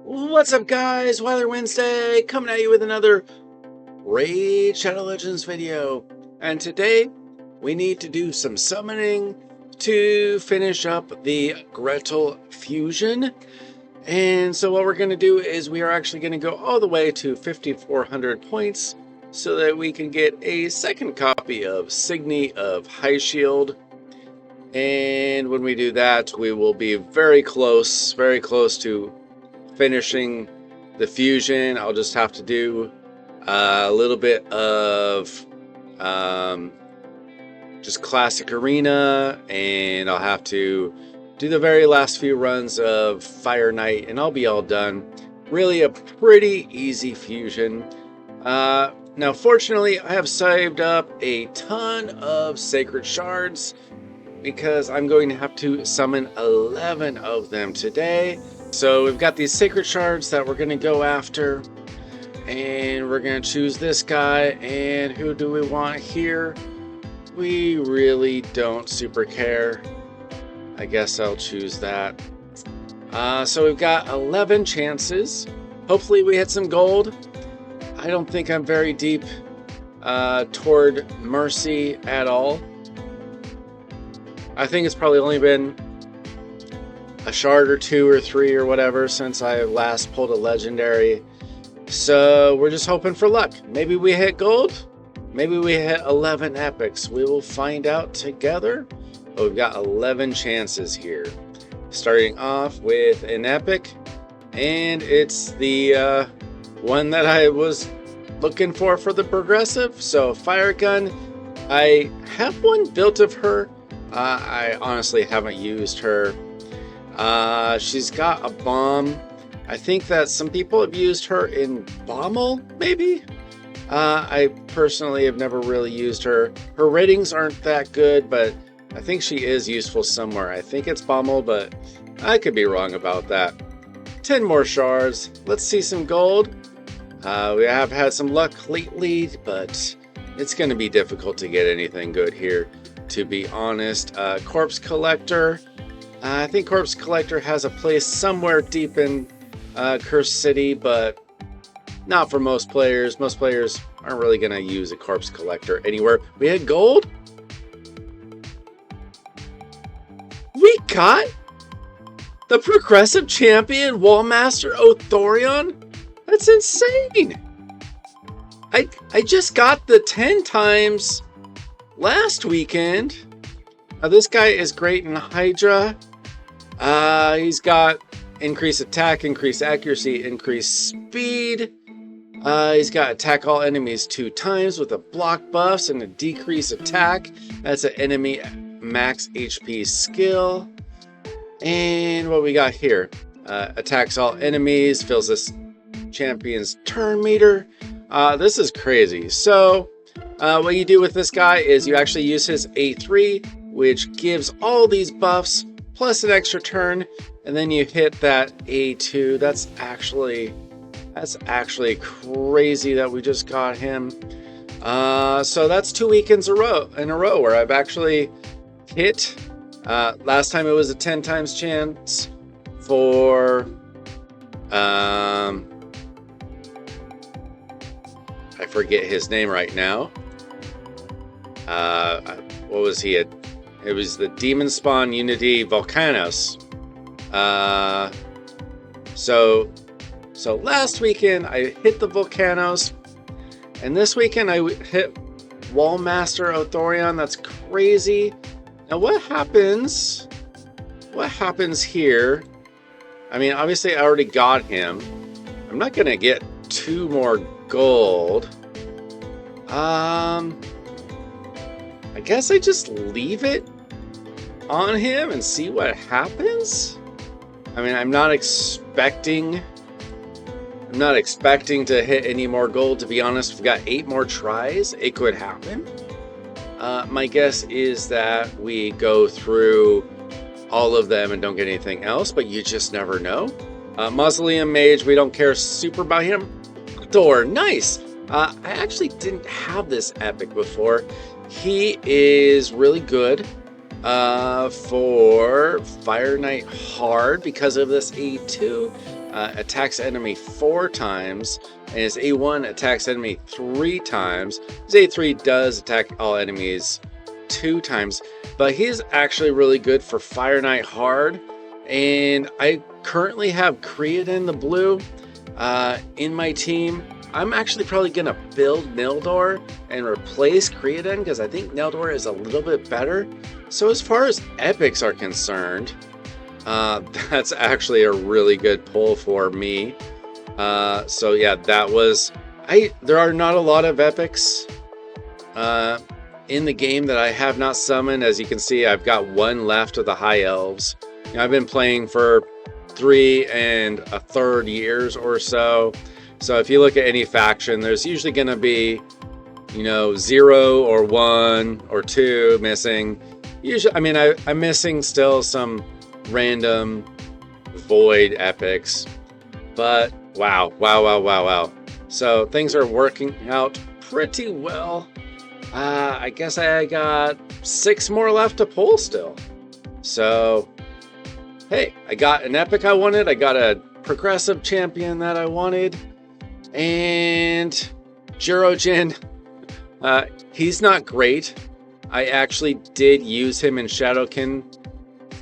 What's up, guys? Weather Wednesday coming at you with another Raid Shadow Legends video. And today we need to do some summoning to finish up the Gretel fusion. And so what we're going to do is we are actually going to go all the way to 5,400 points so that we can get a second copy of Signy of High Shield. And when we do that, we will be very close to finishing the fusion. I'll just have to do a little bit of just classic arena, and I'll have to do the very last few runs of Fire Knight, and I'll be all done. Really a pretty easy fusion. Now fortunately I have saved up a ton of sacred shards because I'm going to have to summon 11 of them today. So we've got these sacred shards that we're going to go after, and we're going to choose this guy. And who do we want here? We really don't super care. I guess I'll choose that. So we've got 11 chances. Hopefully we hit some gold. I don't think I'm very deep toward Mercy at all. I think it's probably only been a shard or two or three or whatever since I last pulled a legendary. So we're just hoping for luck. Maybe we hit gold. Maybe we hit 11 epics. We will find out together. But we've got 11 chances here. Starting off with an epic. And it's the one that I was looking for the progressive. So fire gun. I have one built of her. I honestly haven't used her. She's got a bomb. I think that some people have used her in Bommel, maybe? I personally have never really used her. Her ratings aren't that good, but I think she is useful somewhere. I think it's Bommel, but I could be wrong about that. 10 more shards. Let's see some gold. We have had some luck lately, but it's going to be difficult to get anything good here, to be honest. Corpse Collector. I think Corpse Collector has a place somewhere deep in Cursed City, but not for most players. Most players aren't really going to use a Corpse Collector anywhere. We had gold. We got the Progressive Champion Wallmaster Othorion. That's insane. I just got the 10 times last weekend. Now this guy is great in Hydra. He's got increased attack, increased accuracy, increased speed. He's got attack all enemies 2 times with a block buffs and a decrease attack. That's an enemy max HP skill. And what we got here? Attacks all enemies, fills this champion's turn meter. This is crazy. So what you do with this guy is you actually use his A3, which gives all these buffs plus an extra turn, and then you hit that A2. That's actually crazy that we just got him. So that's 2 weekends in a row where I've actually hit. Last time it was a 10 times chance for I forget his name right now. What was he at? It was the Demon Spawn Unity Volcanos. So last weekend I hit the Volcanos, and this weekend I hit Wallmaster Othorion. That's crazy. Now what happens? What happens here? I mean, obviously I already got him. I'm not gonna get 2 more gold. I guess I just leave it on him and see what happens. I mean, I'm not expecting to hit any more gold, to be honest. We've got 8 more tries. It could happen. My guess is that we go through all of them and don't get anything else, but you just never know. Mausoleum Mage, we don't care super about him. Thor, nice. I actually didn't have this epic before. He is really good. for Fire Knight hard because of this E2. attacks enemy 4 times, and his A1 attacks enemy 3 times. His A3 does attack all enemies 2 times, but he's actually really good for Fire Knight hard. And I currently have Creedon the blue in my team. I'm actually probably going to build Nildor and replace Creedon because I think Nildor is a little bit better. So as far as epics are concerned, that's actually a really good pull for me. So yeah, that was... there are not a lot of epics in the game that I have not summoned. As you can see, I've got 1 left of the High Elves. You know, I've been playing for 3 1/3 years or so. So if you look at any faction, there's usually going to be, you know, 0 or 1 or 2 missing. Usually, I mean, I'm missing still some random void epics, but wow. So things are working out pretty well. I guess I got 6 more left to pull still. So, hey, I got an epic I wanted. I got a progressive champion that I wanted. And Jirojin, he's not great. I actually did use him in Shadowkin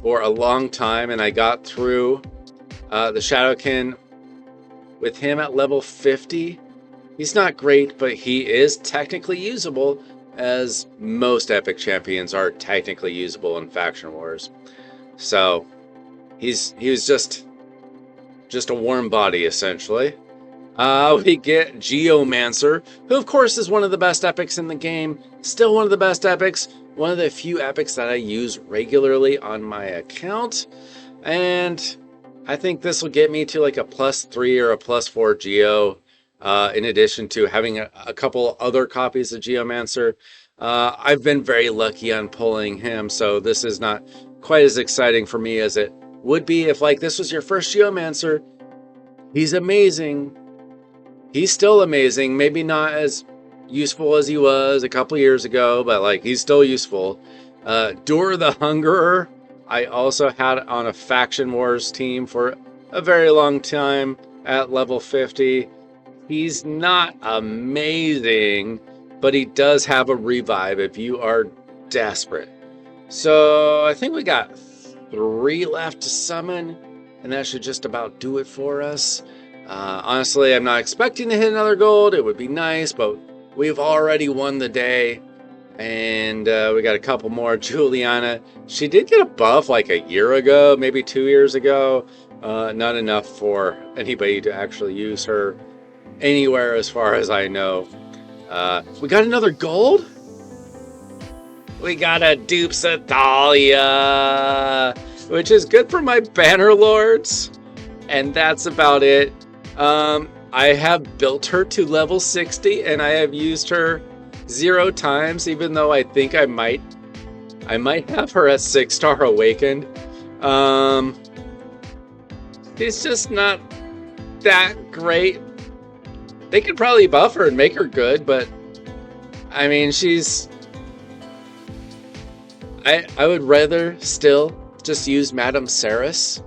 for a long time, and I got through the Shadowkin with him at level 50. He's not great, but he is technically usable, as most epic champions are technically usable in Faction Wars. So he was just a warm body, essentially. We get Geomancer, who of course is one of the best epics in the game. Still one of the best epics. One of the few epics that I use regularly on my account. And I think this will get me to like a +3 or a +4 Geo. In addition to having a couple other copies of Geomancer. I've been very lucky on pulling him, so this is not quite as exciting for me as it would be if like this was your first Geomancer. He's amazing. He's still amazing. Maybe not as useful as he was a couple years ago, but like he's still useful. Dur the Hungerer, I also had on a Faction Wars team for a very long time at level 50. He's not amazing, but he does have a revive if you are desperate. So I think we got 3 left to summon, and that should just about do it for us. Honestly, I'm not expecting to hit another gold. It would be nice, but we've already won the day. And we got a couple more. Juliana, she did get a buff like a year ago, maybe 2 years ago. Not enough for anybody to actually use her anywhere as far as I know. We got another gold? We got a dupe Satalia, which is good for my banner lords. And that's about it. I have built her to level 60 and I have used her 0 times, even though I think I might have her at 6-star awakened. She's just not that great. They could probably buff her and make her good, but I mean, I would rather still just use Madame Saris,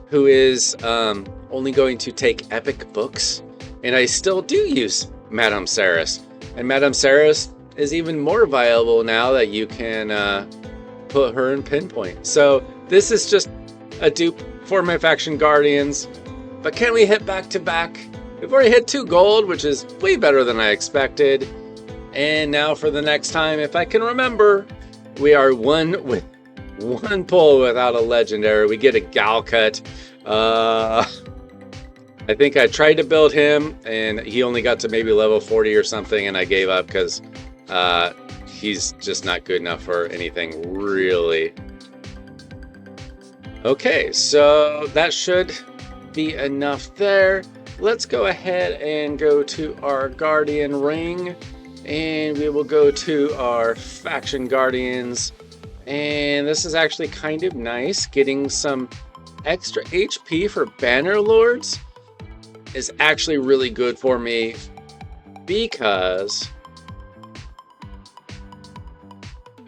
who is only going to take epic books, and I still do use Madame Saris. And Madame Saris is even more viable now that you can put her in pinpoint. So this is just a dupe for my Faction Guardians, but can we hit back to back? We've already hit 2 gold, which is way better than I expected. And now for the next time, if I can remember, we are one pull without a legendary. We get a Galcut. I think I tried to build him, and he only got to maybe level 40 or something, and I gave up because he's just not good enough for anything, really. Okay, so that should be enough there. Let's go ahead and go to our Guardian Ring, and we will go to our Faction Guardians. And this is actually kind of nice. Getting some extra HP for Banner Lords is actually really good for me because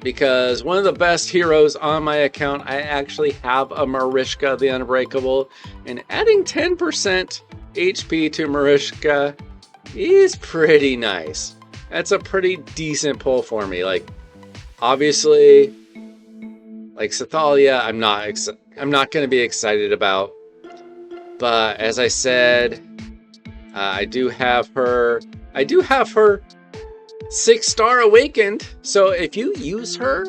because one of the best heroes on my account, I actually have a Mariska the Unbreakable, and adding 10% HP to Mariska is pretty nice. That's a pretty decent pull for me. Like, obviously, like Sathalia, I'm not going to be excited about. But as I said, I do have her 6-star awakened. So if you use her,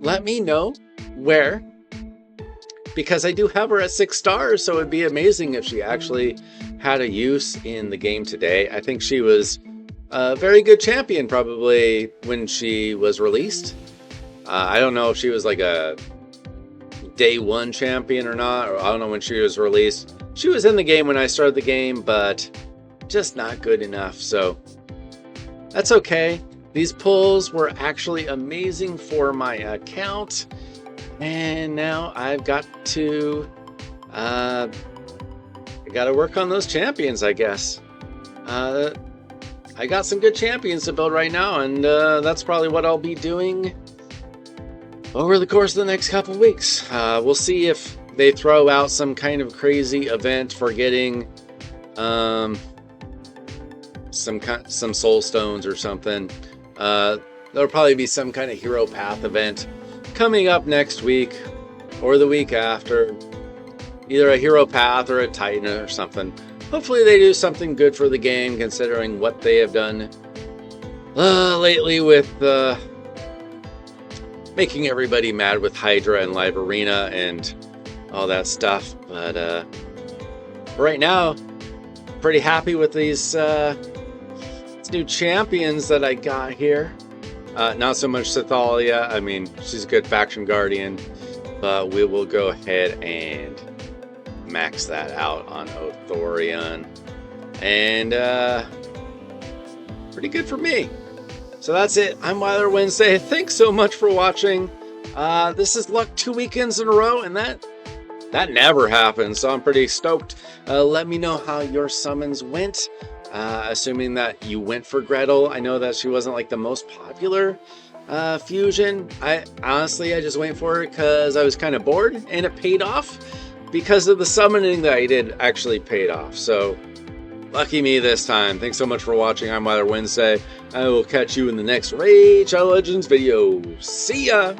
let me know where, because I do have her at 6 stars. So it'd be amazing if she actually had a use in the game today. I think she was a very good champion probably when she was released. I don't know if she was like a day 1 champion or not, or I don't know when she was released. She was in the game when I started the game, but just not good enough. So that's okay. These pulls were actually amazing for my account, and now I've got to I gotta work on those champions, I guess. I got some good champions to build right now, and that's probably what I'll be doing over the course of the next couple weeks. We'll see if they throw out some kind of crazy event for getting some soul stones or something. There'll probably be some kind of hero path event coming up next week or the week after. Either a hero path or a titan or something. Hopefully they do something good for the game, considering what they have done lately with making everybody mad with Hydra and Live Arena and all that stuff. But right now, pretty happy with these new champions that I got here. Not so much Sathalia. I mean, she's a good faction guardian, but we will go ahead and max that out on Othorion, and pretty good for me. So that's it. I'm Wilder Wednesday. Thanks so much for watching. This is luck 2 weekends in a row, and that never happens, so I'm pretty stoked. Let me know how your summons went, assuming that you went for Gretel. I know that she wasn't like the most popular fusion. I just went for it because I was kind of bored, and it paid off. Because of the summoning that I did actually paid off. So, lucky me this time. Thanks so much for watching. I'm Wilder Wednesday. I will catch you in the next Raid Shadow Legends video. See ya!